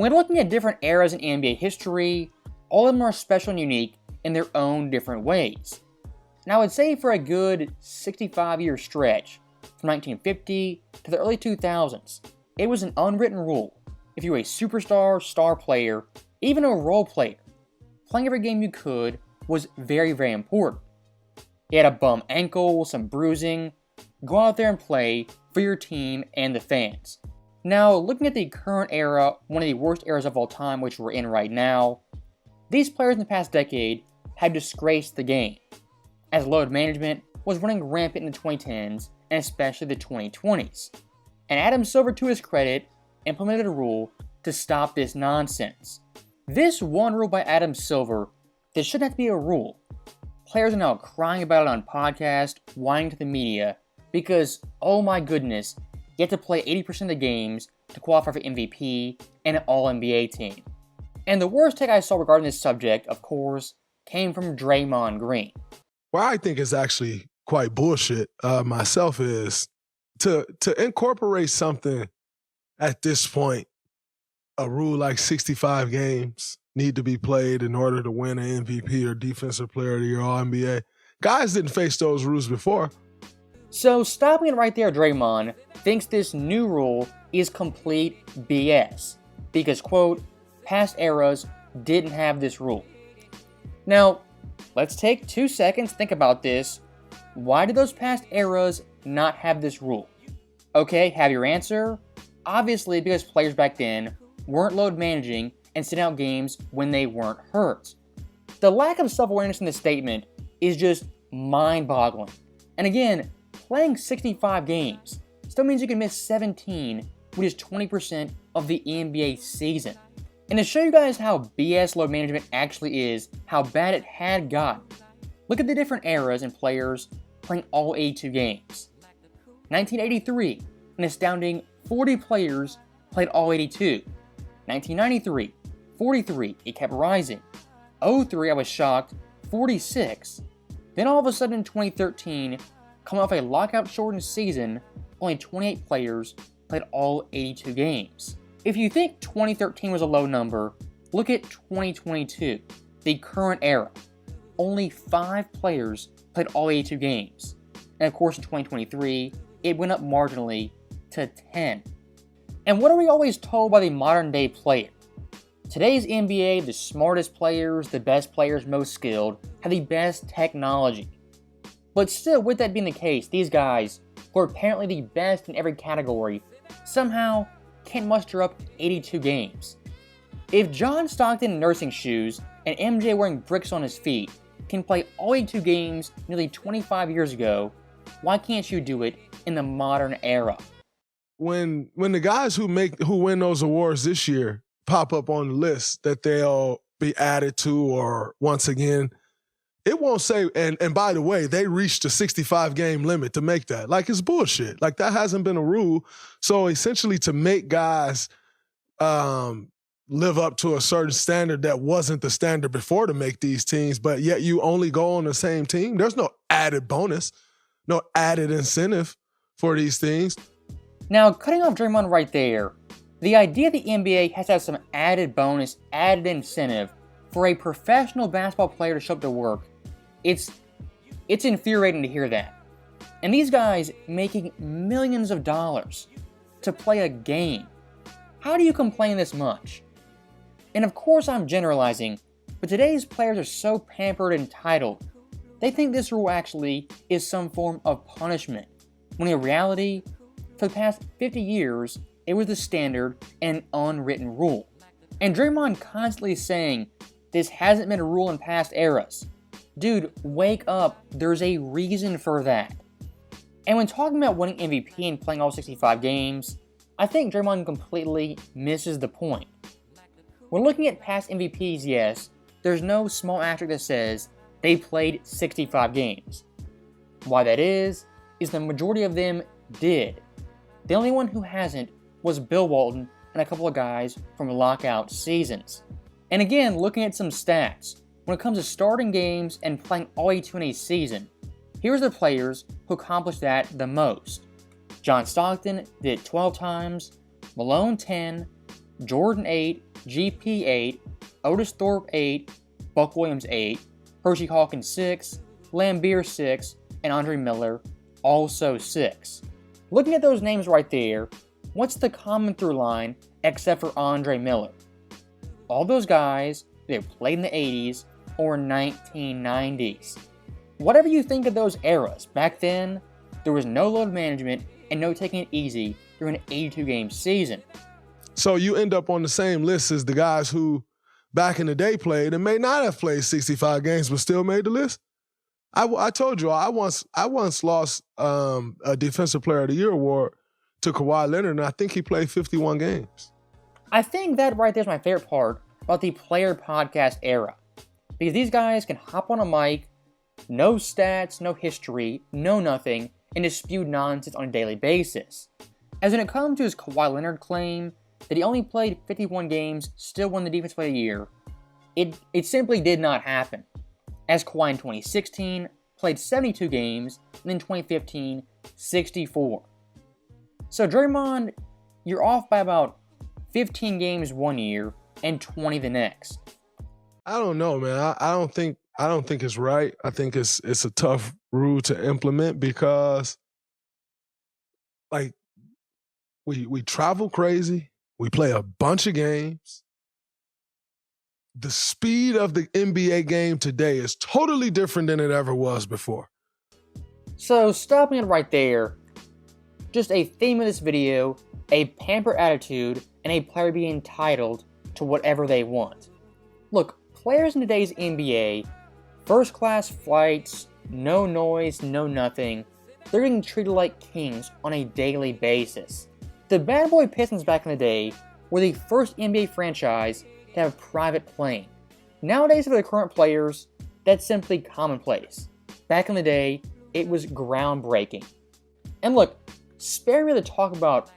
When looking at different eras in NBA history, all of them are special and unique in their own different ways. And I would say for a good 65-year stretch, from 1950 to the early 2000s, it was an unwritten rule. If you were a superstar, star player, even a role player, playing every game you could was very, very important. You had a bum ankle, some bruising, go out there and play for your team and the fans. Now, looking at the current era, one of the worst eras of all time, which we're in right now, these players in the past decade have disgraced the game, as load management was running rampant in the 2010s and especially the 2020s. And Adam Silver, to his credit, implemented a rule to stop this nonsense. This one rule by Adam Silver, this shouldn't have to be a rule. Players are now crying about it on podcasts, whining to the media, because, oh my goodness, you have to play 80% of the games to qualify for MVP and an All-NBA team. And the worst take I saw regarding this subject, of course, came from Draymond Green. What I think is actually quite bullshit myself is to incorporate something at this point, a rule like 65 games need to be played in order to win an MVP or Defensive Player of the Year All-NBA. Guys didn't face those rules before. So stopping it right there, Draymond thinks this new rule is complete BS because, quote, past eras didn't have this rule. Now, let's take 2 seconds to think about this. Why did those past eras not have this rule? Okay, have your answer? Obviously because players back then weren't load managing and sitting out games when they weren't hurt. The lack of self-awareness in this statement is just mind-boggling. And again, playing 65 games still means you can miss 17, which is 20% of the NBA season. And to show you guys how BS load management actually is, how bad it had gotten, look at the different eras and players playing all 82 games. 1983, an astounding 40 players played all 82. 1993, 43, it kept rising. 03, I was shocked, 46. Then all of a sudden in 2013, coming off a lockout-shortened season, only 28 players played all 82 games. If you think 2013 was a low number, look at 2022, the current era. Only 5 players played all 82 games. And of course in 2023, it went up marginally to 10. And what are we always told by the modern day player? Today's NBA, the smartest players, the best players, most skilled, have the best technology. But still, with that being the case, these guys, who are apparently the best in every category, somehow can't muster up 82 games. If John Stockton in nursing shoes and MJ wearing bricks on his feet can play all 82 games nearly 25 years ago, why can't you do it in the modern era? When the guys who win those awards this year pop up on the list that they'll be added to, or once again, it won't say, and by the way, they reached the 65 game limit to make that. Like, it's bullshit. Like, that hasn't been a rule. So essentially to make guys live up to a certain standard that wasn't the standard before to make these teams, but yet you only go on the same team, there's no added bonus, no added incentive for these things. Now, cutting off Draymond right there, the idea the NBA has to have some added bonus, added incentive for a professional basketball player to show up to work, it's infuriating to hear that. And these guys making millions of dollars to play a game. How do you complain this much? And of course I'm generalizing, but today's players are so pampered and entitled, they think this rule actually is some form of punishment, when in reality, for the past 50 years, it was the standard and unwritten rule. And Draymond constantly saying, this hasn't been a rule in past eras. Dude, wake up, there's a reason for that. And when talking about winning MVP and playing all 65 games, I think Draymond completely misses the point. When looking at past MVPs, yes, there's no small asterisk that says they played 65 games. Why that is the majority of them did. The only one who hasn't was Bill Walton and a couple of guys from lockout seasons. And again, looking at some stats, when it comes to starting games and playing all 82 in a season, here's the players who accomplished that the most. John Stockton did it 12 times, Malone 10, Jordan 8, GP 8, Otis Thorpe 8, Buck Williams 8, Hershey Hawkins 6, Lambeer 6, and Andre Miller also 6. Looking at those names right there, what's the common through line except for Andre Miller? All those guys either played in the 80s or 1990s. Whatever you think of those eras, back then, there was no load management and no taking it easy during an 82-game season. So you end up on the same list as the guys who back in the day played and may not have played 65 games but still made the list. I told you I once lost a Defensive Player of the Year award to Kawhi Leonard, and I think he played 51 games. I think that right there is my favorite part about the player podcast era. Because these guys can hop on a mic, no stats, no history, no nothing, and just spew nonsense on a daily basis. As when it comes to his Kawhi Leonard claim that he only played 51 games, still won the Defensive Player of the Year, it simply did not happen. As Kawhi in 2016 played 72 games, and in 2015, 64. So Draymond, you're off by about 15 games one year and 20 the next. I don't know, man. I don't think it's right. I think it's a tough rule to implement because, like, we travel crazy. We play a bunch of games. The speed of the NBA game today is totally different than it ever was before. So stopping it right there, just a theme of this video, a pampered attitude, and a player being entitled to whatever they want. Look, players in today's NBA, first class flights, no noise, no nothing, they're getting treated like kings on a daily basis. The Bad Boy Pistons back in the day were the first NBA franchise to have a private plane. Nowadays for the current players, that's simply commonplace. Back in the day, it was groundbreaking. And look, spare me the talk about,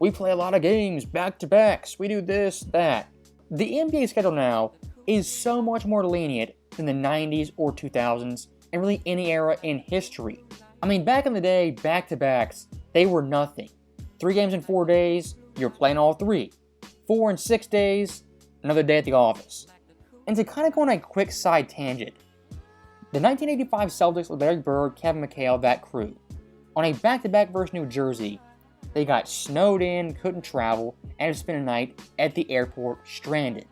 we play a lot of games, back-to-backs, we do this, that. The NBA schedule now is so much more lenient than the 90s or 2000s, and really any era in history. I mean, back in the day, back-to-backs, they were nothing. 3 games in 4 days, you're playing all 3. 4 in 6 days, another day at the office. And to kind of go on a quick side tangent, the 1985 Celtics with Larry Bird, Kevin McHale, that crew, on a back-to-back versus New Jersey, they got snowed in, couldn't travel, and had to spend a night at the airport stranded.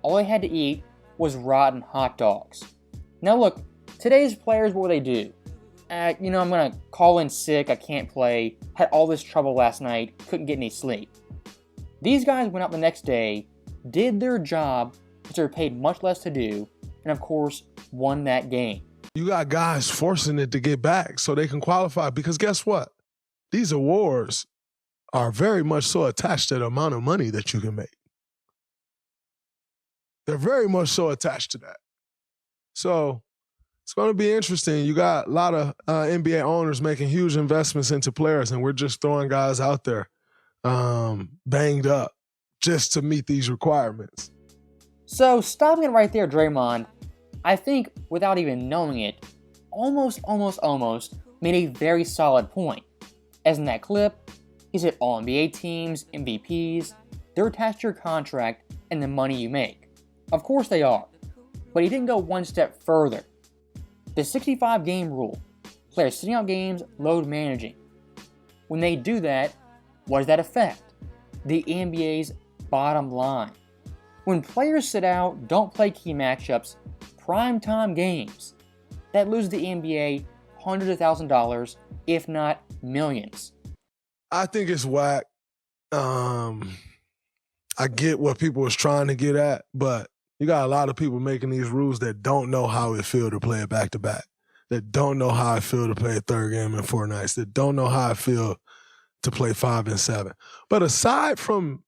All they had to eat was rotten hot dogs. Now look, today's players, what will they do? I'm going to call in sick, I can't play, had all this trouble last night, couldn't get any sleep. These guys went out the next day, did their job, which they were paid much less to do, and of course, won that game. You got guys forcing it to get back so they can qualify because guess what? These awards are very much so attached to the amount of money that you can make. They're very much so attached to that. So it's going to be interesting. You got a lot of NBA owners making huge investments into players, and we're just throwing guys out there banged up just to meet these requirements. So stopping it right there, Draymond, I think without even knowing it, almost made a very solid point. As in that clip, he said all NBA teams, MVPs, they're attached to your contract and the money you make. Of course they are, but he didn't go one step further. The 65-game rule, players sitting out games, load managing. When they do that, what does that affect? The NBA's bottom line. When players sit out, don't play key matchups, primetime games, that loses the NBA hundreds of thousands of dollars, if not millions. I think it's whack. I get what people was trying to get at, but you got a lot of people making these rules that don't know how it feel to play a back-to-back, that don't know how it feel to play a third game in 4 nights, that don't know how it feel to play 5 and 7. But aside from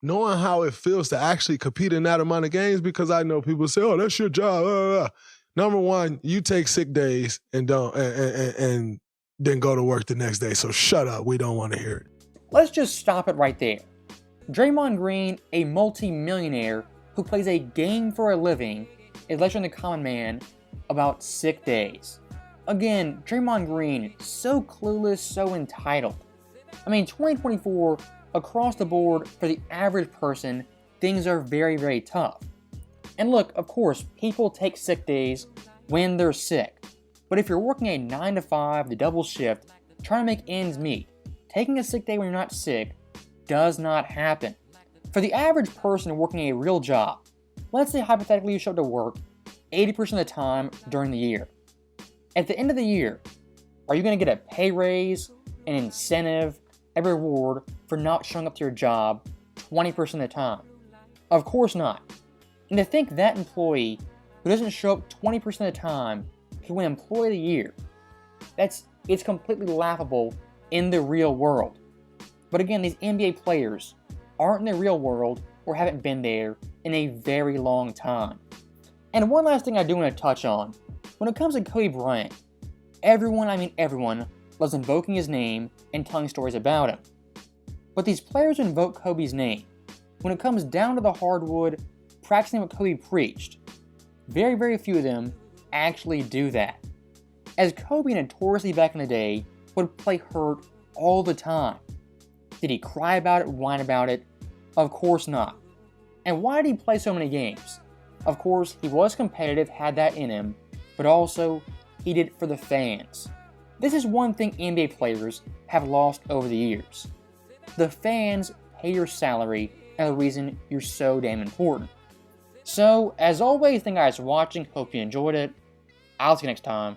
knowing how it feels to actually compete in that amount of games, because I know people say, oh, that's your job. Number one, you take sick days and and then go to work the next day. So shut up. We don't want to hear it. Let's just stop it right there. Draymond Green, a multi-millionaire who plays a game for a living, is lecturing the common man about sick days. Again, Draymond Green, so clueless, so entitled. I mean, 2024, across the board, for the average person, things are very, very tough. And look, of course, people take sick days when they're sick. But if you're working a 9 to 5, the double shift, trying to make ends meet, taking a sick day when you're not sick does not happen. For the average person working a real job, let's say hypothetically you show up to work 80% of the time during the year. At the end of the year, are you going to get a pay raise, an incentive, a reward for not showing up to your job 20% of the time? Of course not. And to think that employee who doesn't show up 20% of the time can win Employee of the Year, it's completely laughable in the real world. But again, these NBA players aren't in the real world or haven't been there in a very long time. And one last thing I do want to touch on. When it comes to Kobe Bryant, everyone loves invoking his name and telling stories about him. But these players invoke Kobe's name. When it comes down to the hardwood, practicing what Kobe preached, very, very few of them actually do that. As Kobe notoriously back in the day would play hurt all the time. Did he cry about it, whine about it? Of course not. And why did he play so many games? Of course, he was competitive, had that in him, but also he did it for the fans. This is one thing NBA players have lost over the years. The fans pay your salary and the reason you're so damn important. So, as always, thank you guys for watching. Hope you enjoyed it. I'll see you next time.